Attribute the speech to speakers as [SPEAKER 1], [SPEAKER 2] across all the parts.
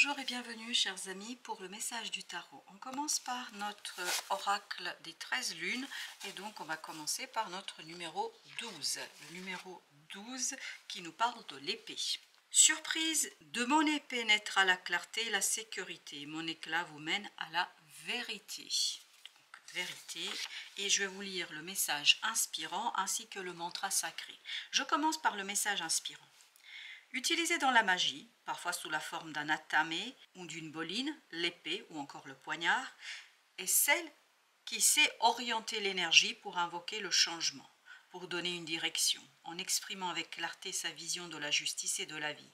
[SPEAKER 1] Bonjour et bienvenue chers amis pour le message du tarot. On commence par notre oracle des 13 lunes et donc on va commencer par notre numéro 12. Le numéro 12 qui nous parle de l'épée. Surprise, de mon épée naîtra la clarté et la sécurité. Mon éclat vous mène à la vérité. Donc, vérité. Et je vais vous lire le message inspirant ainsi que le mantra sacré. Je commence par le message inspirant. Utilisée dans la magie, parfois sous la forme d'un atame ou d'une boline, l'épée ou encore le poignard, est celle qui sait orienter l'énergie pour invoquer le changement, pour donner une direction, en exprimant avec clarté sa vision de la justice et de la vie.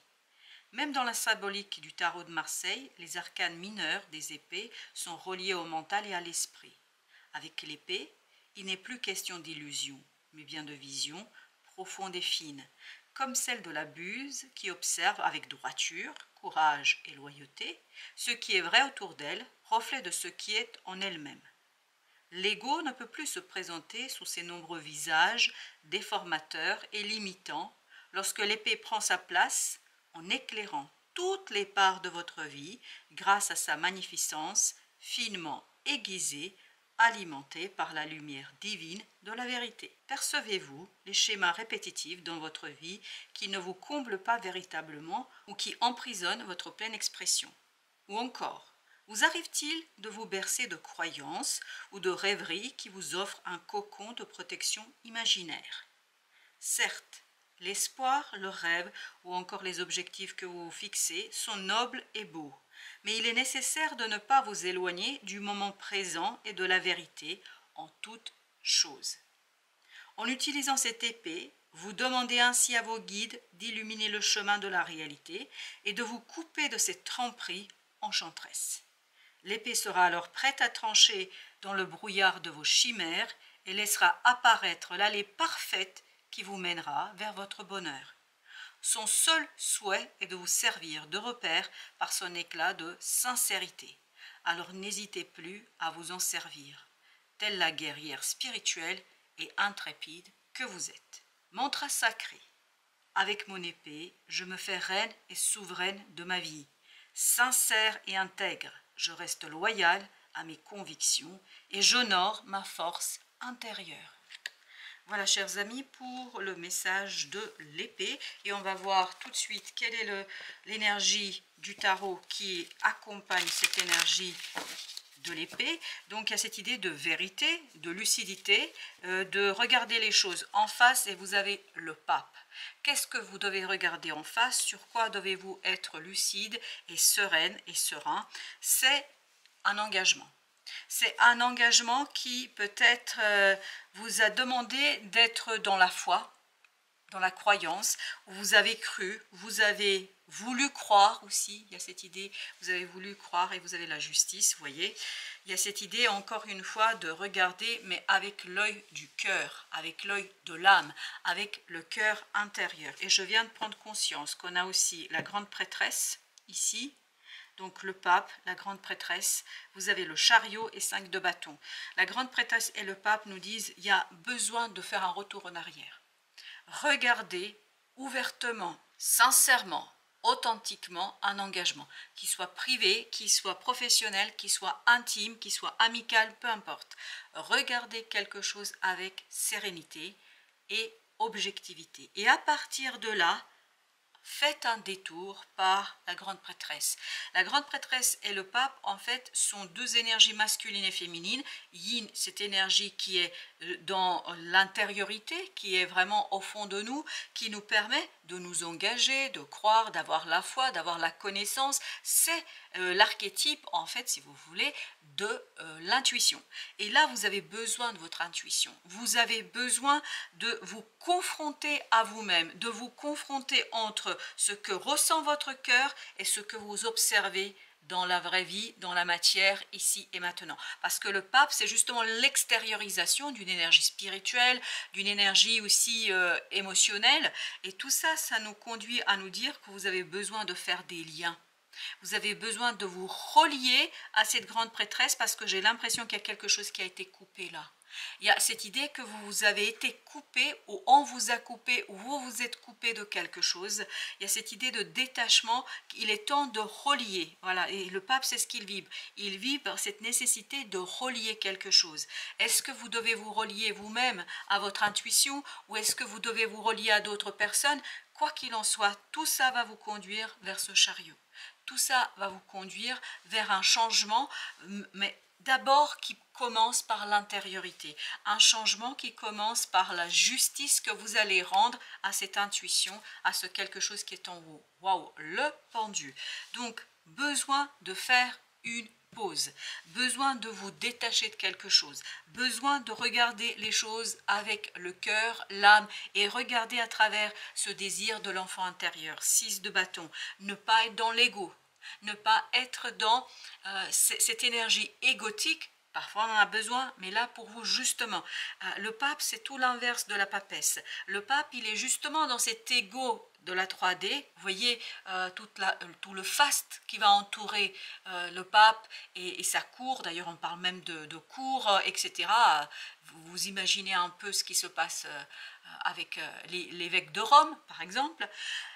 [SPEAKER 1] Même dans la symbolique du tarot de Marseille, les arcanes mineurs des épées sont reliés au mental et à l'esprit. Avec l'épée, il n'est plus question d'illusion, mais bien de vision profonde et fine, comme celle de la Buse qui observe avec droiture, courage et loyauté ce qui est vrai autour d'elle, reflet de ce qui est en elle-même. L'ego ne peut plus se présenter sous ses nombreux visages déformateurs et limitants lorsque l'épée prend sa place en éclairant toutes les parts de votre vie grâce à sa magnificence finement aiguisée, alimenté par la lumière divine de la vérité. Percevez-vous les schémas répétitifs dans votre vie qui ne vous comblent pas véritablement ou qui emprisonnent votre pleine expression? Ou encore, vous arrive-t-il de vous bercer de croyances ou de rêveries qui vous offrent un cocon de protection imaginaire? Certes, l'espoir, le rêve ou encore les objectifs que vous vous fixez sont nobles et beaux. Mais il est nécessaire de ne pas vous éloigner du moment présent et de la vérité en toutes choses. En utilisant cette épée, vous demandez ainsi à vos guides d'illuminer le chemin de la réalité et de vous couper de cette tromperie enchanteresse. L'épée sera alors prête à trancher dans le brouillard de vos chimères et laissera apparaître l'allée parfaite qui vous mènera vers votre bonheur. Son seul souhait est de vous servir de repère par son éclat de sincérité. Alors n'hésitez plus à vous en servir, telle la guerrière spirituelle et intrépide que vous êtes. Mantra sacré. Avec mon épée, je me fais reine et souveraine de ma vie. Sincère et intègre, je reste loyale à mes convictions et j'honore ma force intérieure. Voilà chers amis pour le message de l'épée et on va voir tout de suite quelle est l'énergie du tarot qui accompagne cette énergie de l'épée. Donc il y a cette idée de vérité, de lucidité, de regarder les choses en face et vous avez le pape. Qu'est-ce que vous devez regarder en face? Sur quoi devez-vous être lucide et sereine et serein? C'est un engagement. C'est un engagement qui peut-être vous a demandé d'être dans la foi, dans la croyance, où vous avez cru, vous avez voulu croire aussi, il y a cette idée, vous avez voulu croire et vous avez la justice, vous voyez. Il y a cette idée encore une fois de regarder, mais avec l'œil du cœur, avec l'œil de l'âme, avec le cœur intérieur. Et je viens de prendre conscience qu'on a aussi la grande prêtresse ici, donc le pape, la grande prêtresse, vous avez le chariot et 5 de bâton. La grande prêtresse et le pape nous disent il y a besoin de faire un retour en arrière. Regardez ouvertement, sincèrement, authentiquement un engagement, qui soit privé, qui soit professionnel, qui soit intime, qui soit amical, peu importe. Regardez quelque chose avec sérénité et objectivité. Et à partir de là, faites un détour par la grande prêtresse. La grande prêtresse et le pape, en fait, sont deux énergies masculines et féminines. Yin, cette énergie qui est dans l'intériorité, qui est vraiment au fond de nous, qui nous permet de nous engager, de croire, d'avoir la foi, d'avoir la connaissance. C'est l'archétype, en fait, si vous voulez, de l'intuition. Et là, vous avez besoin de votre intuition. Vous avez besoin de vous confronter à vous-même, de vous confronter entre ce que ressent votre cœur et ce que vous observez dans la vraie vie, dans la matière, ici et maintenant. Parce que le pape, c'est justement l'extériorisation d'une énergie spirituelle, d'une énergie aussi émotionnelle. Et tout ça, ça nous conduit à nous dire que vous avez besoin de faire des liens. Vous avez besoin de vous relier à cette grande prêtresse parce que j'ai l'impression qu'il y a quelque chose qui a été coupé là. Il y a cette idée que vous avez été coupé, ou on vous a coupé, ou vous vous êtes coupé de quelque chose. Il y a cette idée de détachement, il est temps de relier. Voilà, et le pape, c'est ce qu'il vibre. Il vibre cette nécessité de relier quelque chose. Est-ce que vous devez vous relier vous-même à votre intuition, ou est-ce que vous devez vous relier à d'autres personnes? Quoi qu'il en soit, tout ça va vous conduire vers ce chariot. Tout ça va vous conduire vers un changement, mais d'abord qui commence par l'intériorité. Un changement qui commence par la justice que vous allez rendre à cette intuition, à ce quelque chose qui est en vous. Waouh, le pendu. Donc, besoin de faire une pause, besoin de vous détacher de quelque chose, besoin de regarder les choses avec le cœur, l'âme, et regarder à travers ce désir de l'enfant intérieur. 6 de bâton, ne pas être dans l'ego, ne pas être dans cette énergie égotique. Parfois on en a besoin, mais là pour vous justement, le pape c'est tout l'inverse de la papesse. Le pape il est justement dans cet ego de la 3D, vous voyez tout le faste qui va entourer le pape et sa cour, d'ailleurs on parle même de cour, etc. Vous imaginez un peu ce qui se passe avec l'évêque de Rome par exemple.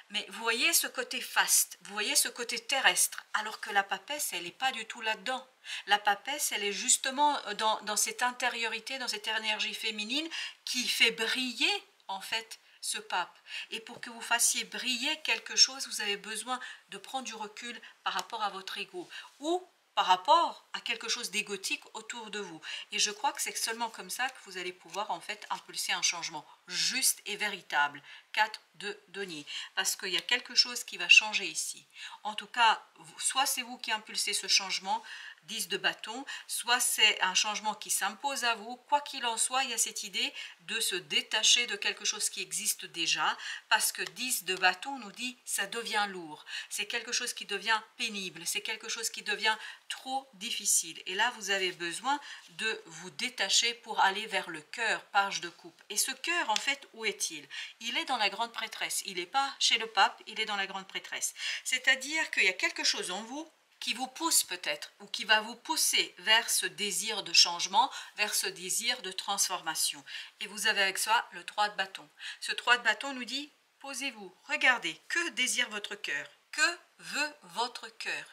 [SPEAKER 1] Mais vous voyez ce côté faste, vous voyez ce côté terrestre, alors que la papesse, elle n'est pas du tout là-dedans. La papesse, elle est justement dans cette intériorité, dans cette énergie féminine qui fait briller, en fait, ce pape. Et pour que vous fassiez briller quelque chose, vous avez besoin de prendre du recul par rapport à votre ego. Ou par rapport à quelque chose d'égotique autour de vous. Et je crois que c'est seulement comme ça que vous allez pouvoir en fait impulser un changement juste et véritable. 4 de denier. Parce qu'il y a quelque chose qui va changer ici. En tout cas, soit c'est vous qui impulsez ce changement, 10 de bâton, soit c'est un changement qui s'impose à vous. Quoi qu'il en soit, il y a cette idée de se détacher de quelque chose qui existe déjà, parce que 10 de bâton nous dit ça devient lourd, c'est quelque chose qui devient pénible, c'est quelque chose qui devient trop difficile. Et là, vous avez besoin de vous détacher pour aller vers le cœur, page de coupe. Et ce cœur, en fait, où est-il? Il est dans la grande prêtresse. Il n'est pas chez le pape, il est dans la grande prêtresse. C'est-à-dire qu'il y a quelque chose en vous qui vous pousse peut-être, ou qui va vous pousser vers ce désir de changement, vers ce désir de transformation. Et vous avez avec ça le 3 de bâton. Ce 3 de bâton nous dit, posez-vous, regardez, que désire votre cœur? Que veut votre cœur?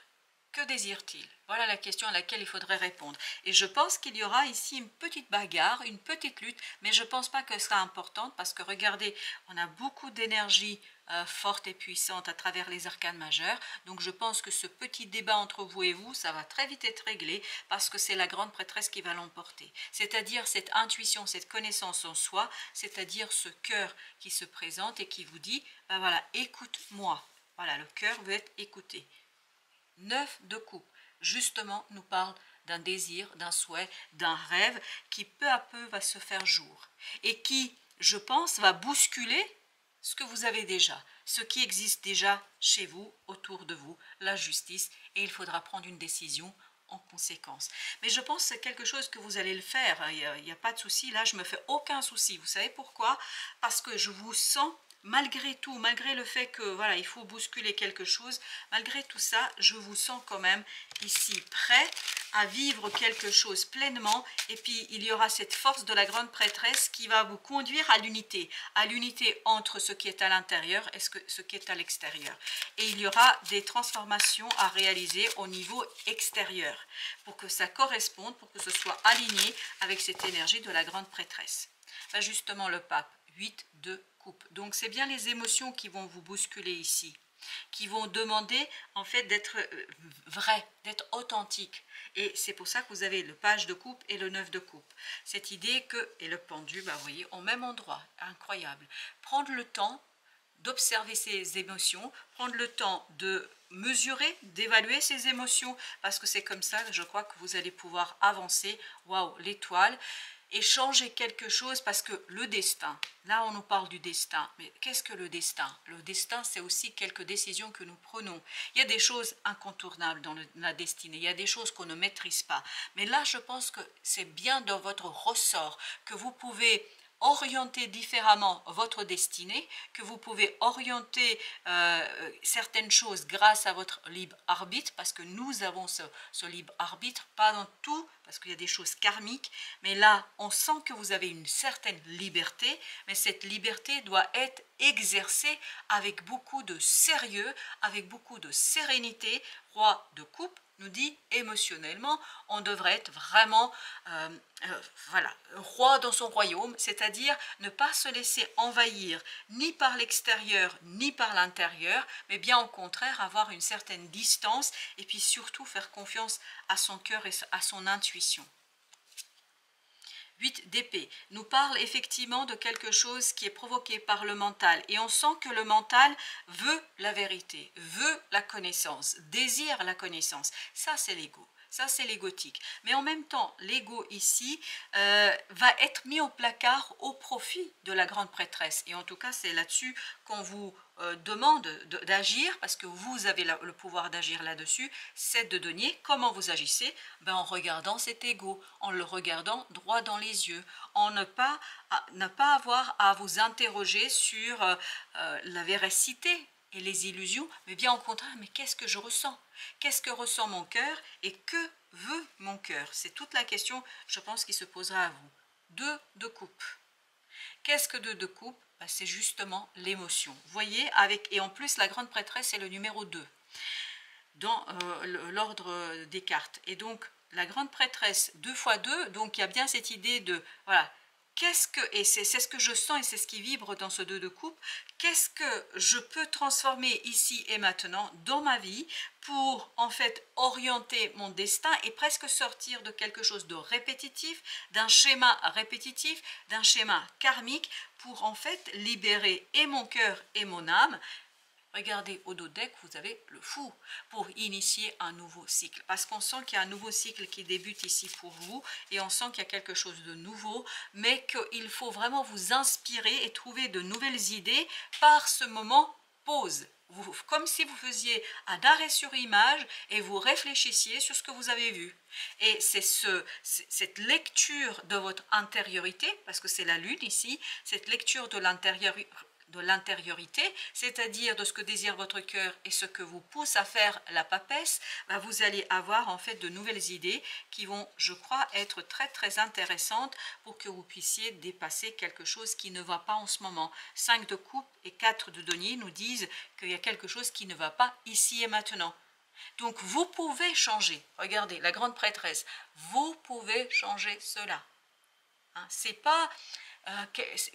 [SPEAKER 1] Que désire-t-il? Voilà la question à laquelle il faudrait répondre. Et je pense qu'il y aura ici une petite bagarre, une petite lutte, mais je ne pense pas que ce sera importante parce que regardez, on a beaucoup d'énergie forte et puissante à travers les arcanes majeures. Donc je pense que ce petit débat entre vous et vous, ça va très vite être réglé parce que c'est la grande prêtresse qui va l'emporter. C'est-à-dire cette intuition, cette connaissance en soi, c'est-à-dire ce cœur qui se présente et qui vous dit, ben voilà, écoute-moi. Voilà, le cœur veut être écouté. 9 de coupe, justement, nous parle d'un désir, d'un souhait, d'un rêve qui peu à peu va se faire jour et qui, je pense, va bousculer ce que vous avez déjà, ce qui existe déjà chez vous, autour de vous, la justice, et il faudra prendre une décision en conséquence. Mais je pense que c'est quelque chose que vous allez le faire, il n'y a pas de souci, là je me fais aucun souci. Vous savez pourquoi? Parce que je vous sens, malgré tout, malgré le fait que voilà, il faut bousculer quelque chose, malgré tout ça, je vous sens quand même ici prêt à vivre quelque chose pleinement, et puis il y aura cette force de la grande prêtresse qui va vous conduire à l'unité entre ce qui est à l'intérieur et ce qui est à l'extérieur. Et il y aura des transformations à réaliser au niveau extérieur pour que ça corresponde, pour que ce soit aligné avec cette énergie de la grande prêtresse. Ben justement le pape, 8 de coupe. Donc c'est bien les émotions qui vont vous bousculer ici, qui vont demander en fait d'être vrai, d'être authentique. Et c'est pour ça que vous avez le page de coupe et le 9 de coupe. Cette idée que, et le pendu, bah, vous voyez, au même endroit, incroyable. Prendre le temps d'observer ses émotions, prendre le temps de mesurer, d'évaluer ses émotions, parce que c'est comme ça que je crois que vous allez pouvoir avancer. Waouh, l'étoile. Et changer quelque chose, parce que le destin, là on nous parle du destin, mais qu'est-ce que le destin? Le destin, c'est aussi quelques décisions que nous prenons. Il y a des choses incontournables dans la destinée, il y a des choses qu'on ne maîtrise pas. Mais là, je pense que c'est bien dans votre ressort que vous pouvez orienter différemment votre destinée, que vous pouvez orienter certaines choses grâce à votre libre arbitre, parce que nous avons ce libre arbitre, pas dans tout, parce qu'il y a des choses karmiques, mais là, on sent que vous avez une certaine liberté, mais cette liberté doit être exercée avec beaucoup de sérieux, avec beaucoup de sérénité. Roi de coupe nous dit émotionnellement, on devrait être vraiment voilà, roi dans son royaume, c'est-à-dire ne pas se laisser envahir ni par l'extérieur ni par l'intérieur, mais bien au contraire avoir une certaine distance et puis surtout faire confiance à son cœur et à son intuition. 8 d'épée nous parle effectivement de quelque chose qui est provoqué par le mental et on sent que le mental veut la vérité, veut la connaissance, désire la connaissance. Ça c'est l'ego. Ça, c'est l'égotique. Mais en même temps, l'ego ici va être mis au placard au profit de la grande prêtresse. Et en tout cas, c'est là-dessus qu'on vous demande d'agir, parce que vous avez le pouvoir d'agir là-dessus. C'est de donner. Comment vous agissez? Ben, en regardant cet ego, en le regardant droit dans les yeux, en ne pas avoir à vous interroger sur la véracité et les illusions, mais bien au contraire, mais qu'est-ce que je ressens? Qu'est-ce que ressent mon cœur et que veut mon cœur? C'est toute la question, je pense, qui se posera à vous. 2 de coupe. Qu'est-ce que 2 de coupe? Ben, c'est justement l'émotion. Vous voyez, et en plus, la grande prêtresse, c'est le numéro 2 dans l'ordre des cartes. Et donc, la grande prêtresse, 2 fois 2, donc il y a bien cette idée de, voilà, et c'est ce que je sens et c'est ce qui vibre dans ce 2 de coupe, qu'est-ce que je peux transformer ici et maintenant dans ma vie pour en fait orienter mon destin et presque sortir de quelque chose de répétitif, d'un schéma répétitif, d'un schéma karmique pour en fait libérer et mon cœur et mon âme. Regardez au dos deck, vous avez le fou pour initier un nouveau cycle. Parce qu'on sent qu'il y a un nouveau cycle qui débute ici pour vous et on sent qu'il y a quelque chose de nouveau, mais qu'il faut vraiment vous inspirer et trouver de nouvelles idées par ce moment pause. Comme si vous faisiez un arrêt sur image et vous réfléchissiez sur ce que vous avez vu. Et c'est cette lecture de votre intériorité, parce que c'est la lune ici, cette lecture de l'intériorité, c'est-à-dire de ce que désire votre cœur et ce que vous pousse à faire la papesse, ben vous allez avoir en fait de nouvelles idées qui vont, je crois, être très très intéressantes pour que vous puissiez dépasser quelque chose qui ne va pas en ce moment. 5 de coupe et 4 de denier nous disent qu'il y a quelque chose qui ne va pas ici et maintenant. Donc vous pouvez changer. Regardez, la grande prêtresse, vous pouvez changer cela. Hein, c'est pas...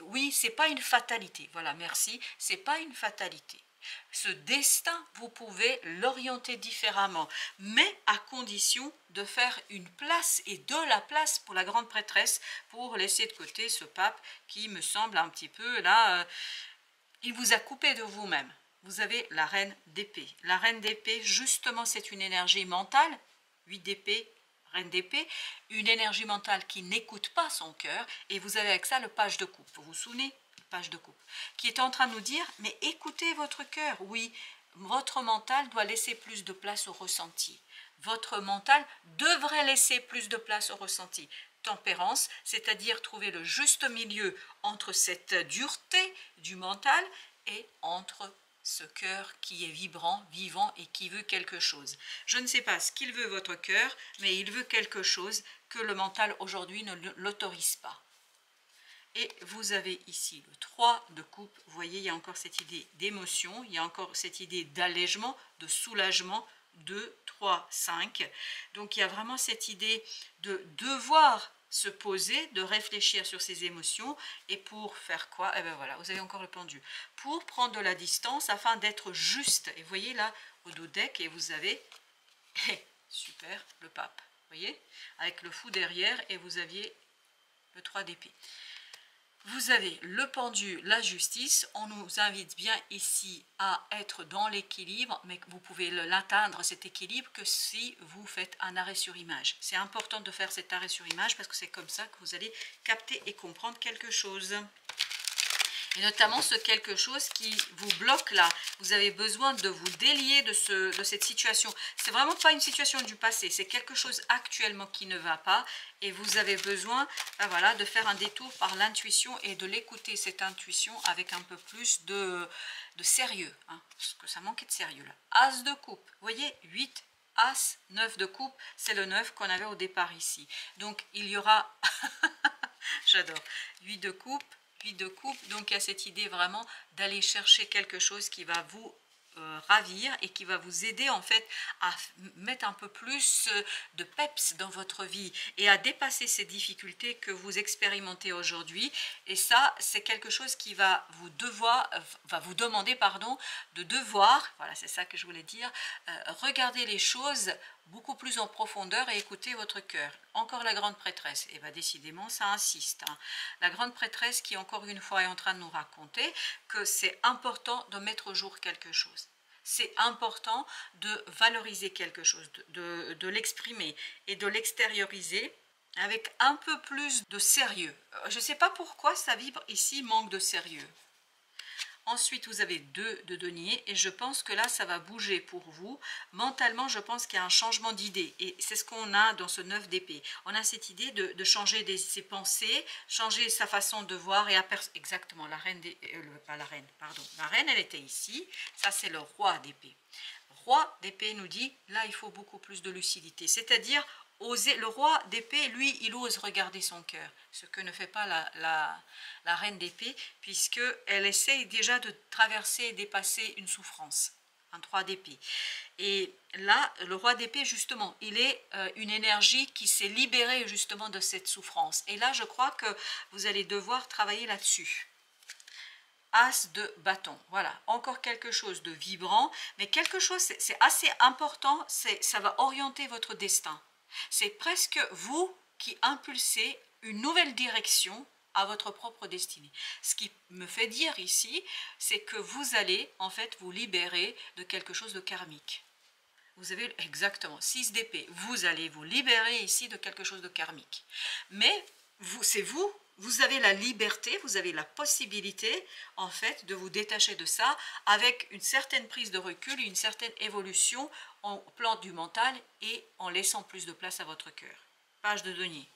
[SPEAKER 1] oui, c'est pas une fatalité. Voilà, merci. C'est pas une fatalité. Ce destin, vous pouvez l'orienter différemment, mais à condition de faire une place et de la place pour la grande prêtresse, pour laisser de côté ce pape qui me semble un petit peu là, il vous a coupé de vous-même. Vous avez la reine d'épée. La reine d'épée, justement, c'est une énergie mentale, 8 d'épée, reine d'épée, une énergie mentale qui n'écoute pas son cœur, et vous avez avec ça le page de coupe. Vous vous souvenez? Page de coupe, qui est en train de nous dire, mais écoutez votre cœur. Oui, votre mental doit laisser plus de place au ressenti. Votre mental devrait laisser plus de place au ressenti. Tempérance, c'est-à-dire trouver le juste milieu entre cette dureté du mental et entre ce cœur qui est vibrant, vivant et qui veut quelque chose. Je ne sais pas ce qu'il veut votre cœur, mais il veut quelque chose que le mental aujourd'hui ne l'autorise pas. Et vous avez ici le 3 de coupe. Vous voyez, il y a encore cette idée d'émotion, il y a encore cette idée d'allègement, de soulagement. 2, 3, 5. Donc il y a vraiment cette idée de devoir se poser, de réfléchir sur ses émotions. Et pour faire quoi? Eh bien voilà, vous avez encore le pendu. Pour prendre de la distance afin d'être juste. Et vous voyez là, au dos deck, et vous avez, super, le pape. Vous voyez, avec le fou derrière, et vous aviez le 3 d'épée. Vous avez le pendu, la justice. On nous invite bien ici à être dans l'équilibre, mais vous pouvez l'atteindre, cet équilibre, que si vous faites un arrêt sur image. C'est important de faire cet arrêt sur image parce que c'est comme ça que vous allez capter et comprendre quelque chose. Et notamment ce quelque chose qui vous bloque là. Vous avez besoin de vous délier de cette situation. C'est vraiment pas une situation du passé, c'est quelque chose actuellement qui ne va pas. Et vous avez besoin ben voilà, de faire un détour par l'intuition et de l'écouter, cette intuition, avec un peu plus de sérieux. Hein, parce que ça manquait de sérieux là. As de coupe, vous voyez, 8, As, 9 de coupe, c'est le 9 qu'on avait au départ ici. Donc il y aura, j'adore, 8 de coupe, donc il y a cette idée vraiment d'aller chercher quelque chose qui va vous ravir et qui va vous aider en fait à mettre un peu plus de peps dans votre vie et à dépasser ces difficultés que vous expérimentez aujourd'hui. Et ça, c'est quelque chose qui va vous demander pardon, de devoir, voilà c'est ça que je voulais dire, regarder les choses beaucoup plus en profondeur et écouter votre cœur. Encore la grande prêtresse, et bien décidément ça insiste. Hein. La grande prêtresse qui encore une fois est en train de nous raconter que c'est important de mettre au jour quelque chose. C'est important de valoriser quelque chose, de l'exprimer et de l'extérioriser avec un peu plus de sérieux. Je ne sais pas pourquoi ça vibre ici, manque de sérieux. Ensuite, vous avez 2 de denier et je pense que là, ça va bouger pour vous. Mentalement, je pense qu'il y a un changement d'idée et c'est ce qu'on a dans ce 9 d'épée. On a cette idée de changer ses pensées, changer sa façon de voir et exactement, la reine, pas la reine, pardon. La reine, elle était ici. Ça, c'est le roi d'épée. Roi d'épée nous dit, là, il faut beaucoup plus de lucidité. C'est-à-dire, oser. Le roi d'épée, lui, il ose regarder son cœur, ce que ne fait pas la reine d'épée, puisqu'elle essaye déjà de traverser et dépasser une souffrance, un 3 d'épée. Et là, le roi d'épée, justement, il est une énergie qui s'est libérée justement de cette souffrance. Et là, je crois que vous allez devoir travailler là-dessus. As de bâton, voilà, encore quelque chose de vibrant, mais quelque chose, c'est assez important, ça va orienter votre destin. C'est presque vous qui impulsez une nouvelle direction à votre propre destinée. Ce qui me fait dire ici, c'est que vous allez en fait vous libérer de quelque chose de karmique. Vous avez exactement 6 d'épée. Vous allez vous libérer ici de quelque chose de karmique. Mais c'est vous, vous avez la liberté, vous avez la possibilité en fait de vous détacher de ça avec une certaine prise de recul, une certaine évolution au plan du mental et en laissant plus de place à votre cœur. Page de denier.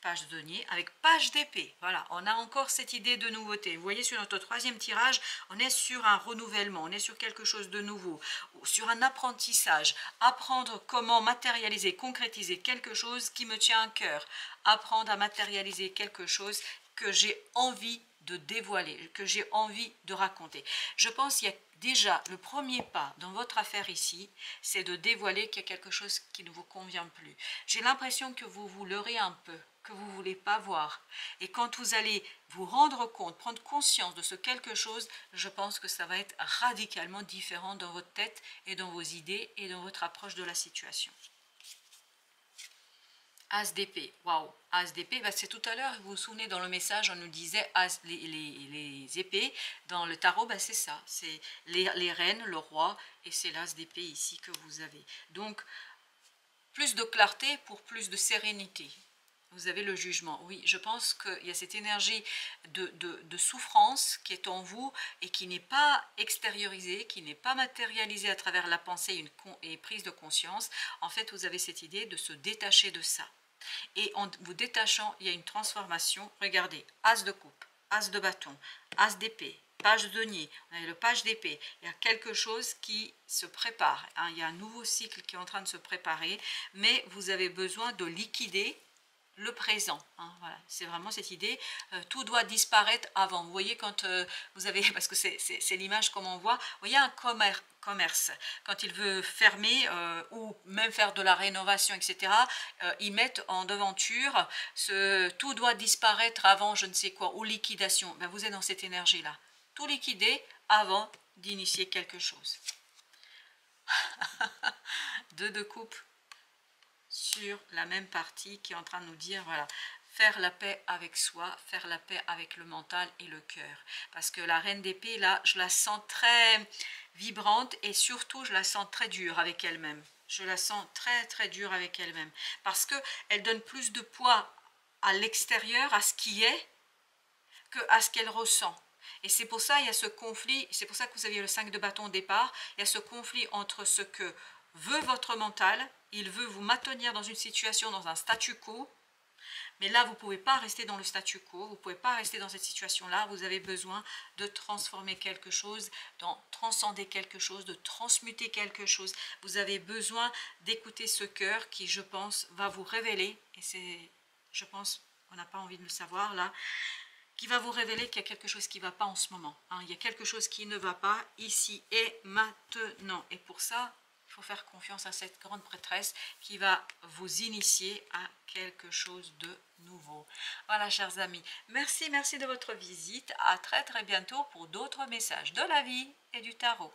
[SPEAKER 1] Page de denier avec page d'épée. Voilà, on a encore cette idée de nouveauté. Vous voyez, sur notre 3e tirage, on est sur un renouvellement, on est sur quelque chose de nouveau, sur un apprentissage, apprendre comment matérialiser, concrétiser quelque chose qui me tient à cœur, apprendre à matérialiser quelque chose que j'ai envie de dévoiler, que j'ai envie de raconter. Je pense qu'il y a déjà le premier pas dans votre affaire ici, c'est de dévoiler qu'il y a quelque chose qui ne vous convient plus. J'ai l'impression que vous vous leurrez un peu, que vous ne voulez pas voir. Et quand vous allez vous rendre compte, prendre conscience de ce quelque chose, je pense que ça va être radicalement différent dans votre tête et dans vos idées et dans votre approche de la situation. As d'épée, waouh, As d'épée, bah c'est tout à l'heure, vous vous souvenez dans le message, on nous disait as, les épées, dans le tarot, bah c'est ça, c'est les reines, le roi, et c'est l'as d'épée ici que vous avez. Donc, plus de clarté pour plus de sérénité. Vous avez le jugement. Oui, je pense qu'il y a cette énergie de souffrance qui est en vous et qui n'est pas extériorisée, qui n'est pas matérialisée à travers la pensée et prise de conscience. En fait, vous avez cette idée de se détacher de ça. Et en vous détachant, il y a une transformation. Regardez, as de coupe, as de bâton, as d'épée, page de denier, on a le page d'épée. Il y a quelque chose qui se prépare. Hein, il y a un nouveau cycle qui est en train de se préparer, mais vous avez besoin de liquider le présent, hein, voilà. C'est vraiment cette idée, tout doit disparaître avant. Vous voyez quand vous avez, parce que c'est l'image comme on voit, vous voyez un commerce, quand il veut fermer ou même faire de la rénovation, etc., ils mettent en devanture, tout doit disparaître avant je ne sais quoi, ou liquidation. Ben, vous êtes dans cette énergie-là, tout liquider avant d'initier quelque chose. 2 de coupe sur la même partie qui est en train de nous dire, voilà, faire la paix avec soi, faire la paix avec le mental et le cœur. Parce que la reine d'épée, là, je la sens très vibrante et surtout, je la sens très dure avec elle-même. Je la sens très, très dure avec elle-même. Parce qu'elle donne plus de poids à l'extérieur, à ce qui est, qu'à ce qu'elle ressent. Et c'est pour ça il y a ce conflit, c'est pour ça que vous aviez le 5 de bâton au départ, il y a ce conflit entre ce que veut votre mental, il veut vous maintenir dans une situation, dans un statu quo, mais là vous ne pouvez pas rester dans le statu quo, vous ne pouvez pas rester dans cette situation-là, vous avez besoin de transformer quelque chose, de transcender quelque chose, de transmuter quelque chose, vous avez besoin d'écouter ce cœur qui, je pense, va vous révéler, et c'est, je pense, on n'a pas envie de le savoir là, qui va vous révéler qu'il y a quelque chose qui ne va pas en ce moment. Hein. Il y a quelque chose qui ne va pas ici et maintenant. Et pour ça, il faut faire confiance à cette grande prêtresse qui va vous initier à quelque chose de nouveau. Voilà, chers amis. Merci de votre visite. À très bientôt pour d'autres messages de la vie et du tarot.